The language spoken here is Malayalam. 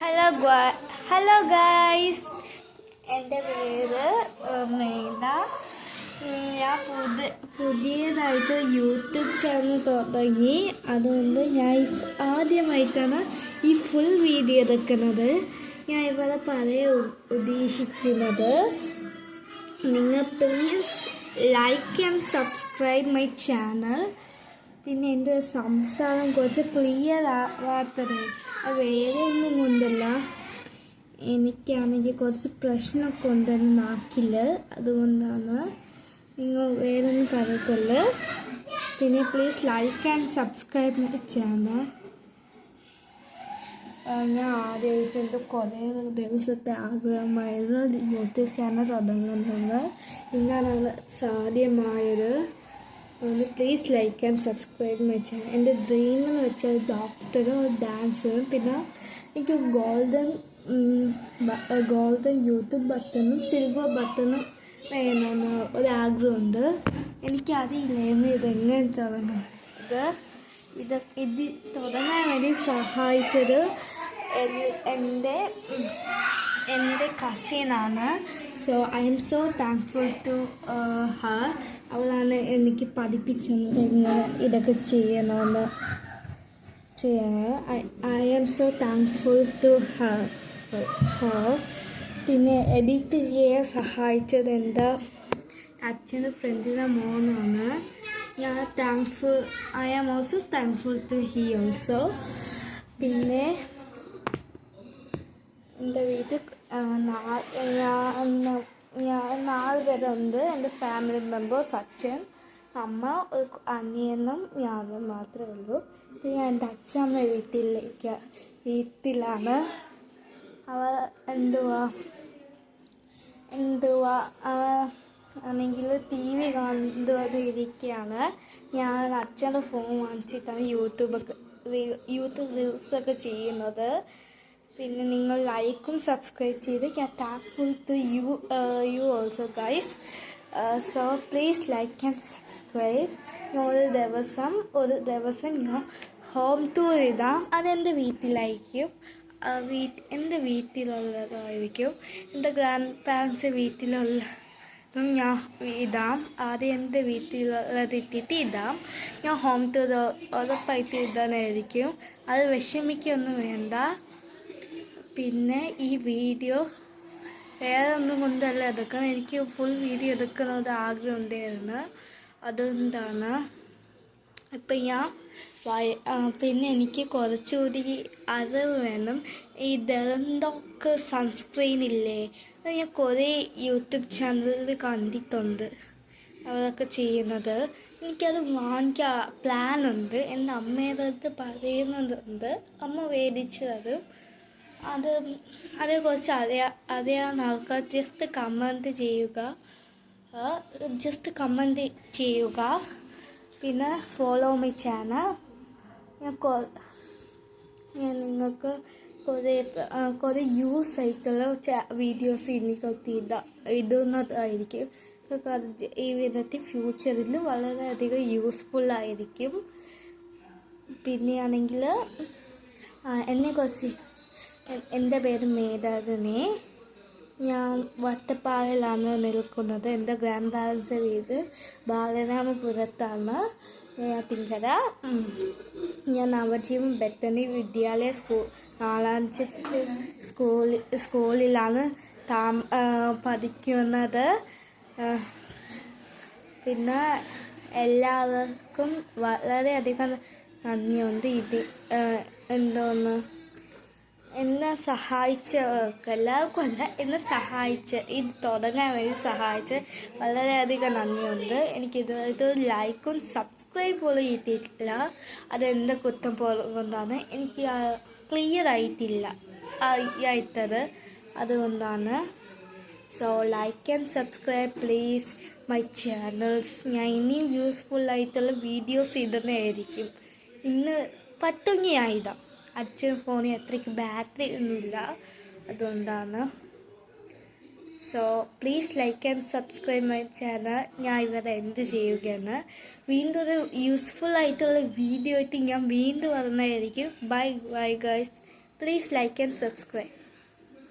ഹലോ ഗൈസ്, എൻ്റെ പേര് മേധ. ഞാൻ പുതിയതായിട്ട് യൂട്യൂബ് ചാനൽ തുടങ്ങി. അതുകൊണ്ട് ഞാൻ ആദ്യമായിട്ടാണ് ഈ ഫുൾ വീഡിയോ എടുക്കുന്നത്. ഞാൻ ഇവിടെ പറയാൻ ഉദ്ദേശിക്കുന്നത്, നിങ്ങൾ please like and subscribe my channel. പിന്നെ എൻ്റെ സംസാരം കുറച്ച് ക്ലിയർ ആവാത്തത് വേറെ ഒന്നും കൊണ്ടല്ല, എനിക്കാണെങ്കിൽ കുറച്ച് പ്രശ്നമൊക്കെ ഉണ്ടെന്ന് നാക്കില്ല, അതുകൊണ്ടാണ്. നിങ്ങൾ വേറെ ഒന്നും കരുതല്ല. പിന്നെ please like and subscribe my channel. ഞാൻ ആദ്യമായിട്ട് എൻ്റെ കുറേ ദിവസത്തെ ആഗ്രഹമായിരുന്നു യൂട്യൂബ് ചാനൽ തുടങ്ങുന്നത്. ഇന്നാണ് സാധ്യമായത്. Please like and subscribe my channel. എൻ്റെ ഡ്രീം എന്ന് വെച്ചാൽ ഡോക്ടറും ഡാൻസറും. പിന്നെ എനിക്ക് ഗോൾഡൻ യൂട്യൂബ് ബട്ടണും സിൽവർ ബട്ടണും വേണമെന്ന് ഒരാഗ്രഹമുണ്ട്. എനിക്കറിയില്ലായിരുന്നു ഇതെങ്ങനെ തുടങ്ങുന്നത്. ഇത് തുടങ്ങാൻ വേണ്ടി സഹായിച്ചത് എൻ്റെ കസിനാണ്. So I'm so thankful to her. അവളാണ് എനിക്ക് പഠിപ്പിച്ചത് എങ്ങനെ ഇതൊക്കെ ചെയ്യണമെന്ന്. I am so thankful to her. പിന്നെ എഡിറ്റ് ചെയ്യാൻ സഹായിച്ചത് എൻ്റെ അച്ഛൻ്റെ ഫ്രണ്ടിൻ്റെ മോനാണ്. I am also thankful to he also. പിന്നെ എൻ്റെ വീട്ടിൽ ഞാൻ 4 പേരുണ്ട്. എൻ്റെ ഫാമിലി മെമ്പേഴ്സ്, അച്ഛൻ, അമ്മ, ഒരു അനിയനും ഞാനും മാത്രമേ ഉള്ളൂ. പിന്നെ ഞാൻ എൻ്റെ അച്ഛമ്മ വീട്ടിലാണ്. അവൾ ആണെങ്കിൽ TV കണ്ടുകൊണ്ടിരിക്കുകയാണ്. ഞാൻ അച്ഛൻ്റെ ഫോൺ വാങ്ങിച്ചിട്ടാണ് യൂട്യൂബ് റീൽസൊക്കെ ചെയ്യുന്നത്. പിന്നെ നിങ്ങൾ ലൈക്കും സബ്സ്ക്രൈബ് ചെയ്ത് ഞാൻ thankful to you also guys. So please like and subscribe. ഒരു ദിവസം ഞാൻ ഹോം ടൂർ ഇടാം. അതെൻ്റെ വീട്ടിലായിരിക്കും, എൻ്റെ വീട്ടിലുള്ളതായിരിക്കും. എൻ്റെ ഗ്രാൻഡ് പാരൻസ് വീട്ടിലുള്ളതും ഞാൻ ഇടാം. ആദ്യം എൻ്റെ വീട്ടിലുള്ളത് ഇട്ടിട്ട് ഇടാം. ഞാൻ ഹോം ടൂർ ഉറപ്പായിട്ട് ഇടാനായിരിക്കും. അത് വിഷമിക്കൊന്നും വേണ്ട. പിന്നെ ഈ വീഡിയോ വേറെ ഒന്നും കൊണ്ടല്ല എടുക്കണം, എനിക്ക് ഫുൾ വീഡിയോ എടുക്കുന്നത് ആഗ്രഹം ഉണ്ടായിരുന്നു, അതുകൊണ്ടാണ്. ഇപ്പം പിന്നെ എനിക്ക് കുറച്ചുകൂടി അറിവ് വേണം. ഈ ഡെറൻഡോക്ക് സൺസ്ക്രീൻ ഇല്ലേ, അത് ഞാൻ കുറേ യൂട്യൂബ് ചാനലിൽ കണ്ടിട്ടുണ്ട് അവരൊക്കെ ചെയ്യുന്നത്. എനിക്കത് വാങ്ങിക്കാൻ പ്ലാനുണ്ട്. എൻ്റെ അമ്മയുടെ അടുത്ത് പറയുന്നുണ്ട്. അമ്മ മേടിച്ചത്. അതേക്കുറിച്ച് അറിയാവുന്ന ആൾക്കാർ ജസ്റ്റ് കമൻറ്റ് ചെയ്യുക. പിന്നെ ഫോളോ മൈ ചാനൽ. ഞാൻ നിങ്ങൾക്ക് കുറേ യൂസ് ആയിട്ടുള്ള വീഡിയോസ് ഇനി തൊട്ട് ഇടുന്നതായിരിക്കും. ഈ വിധത്തിൽ ഫ്യൂച്ചറിൽ വളരെയധികം യൂസ്ഫുള്ളായിരിക്കും. പിന്നെയാണെങ്കിൽ എന്നെക്കുറിച്ച്, എൻ്റെ പേര് മേധാവിനെ. ഞാൻ വട്ടപ്പാറയിലാണ് നിൽക്കുന്നത്. എൻ്റെ ഗ്രാൻഡ് പാരൻസ് വീട് ബാലരാമപുരത്താണ്, പിങ്കര. ഞാൻ നവജീവൻ ബത്തനി വിദ്യാലയ സ്കൂളിലാണ് പഠിക്കുന്നത്. പിന്നെ എല്ലാവർക്കും വളരെയധികം നന്ദിയുണ്ട്. എന്നെ എല്ലാവർക്കും അല്ല, എന്നെ ഇത് തുടങ്ങാൻ വേണ്ടി സഹായിച്ച് വളരെയധികം നന്ദിയുണ്ട്. എനിക്കിത് ലൈക്കും സബ്സ്ക്രൈബ് പോലും കിട്ടിയിട്ടില്ല. അതെൻ്റെ കുറ്റം കൊണ്ടാണ്. എനിക്ക് ക്ലിയർ ആയിട്ടത്, അതുകൊണ്ടാണ്. So like and subscribe please my channels. ഞാൻ ഇനിയും യൂസ്ഫുള്ളായിട്ടുള്ള വീഡിയോസ് ഇടുന്നതായിരിക്കും. ഇന്ന് പറ്റുമെങ്കിൽ ഞാൻ ഇടാം. അച്ഛൻ ഫോണിൽ അത്രയ്ക്ക് ബാറ്ററി ഒന്നുമില്ല, അതുകൊണ്ടാണ്. So please like and subscribe my channel. ഞാൻ ഇവിടെ എന്ത് ചെയ്യുകയാണ്, വീണ്ടും ഒരു യൂസ്ഫുൾ ആയിട്ടുള്ള വീഡിയോ ആയിട്ട് ഞാൻ വീണ്ടും വരുന്നതായിരിക്കും. Bye guys. Please like and subscribe.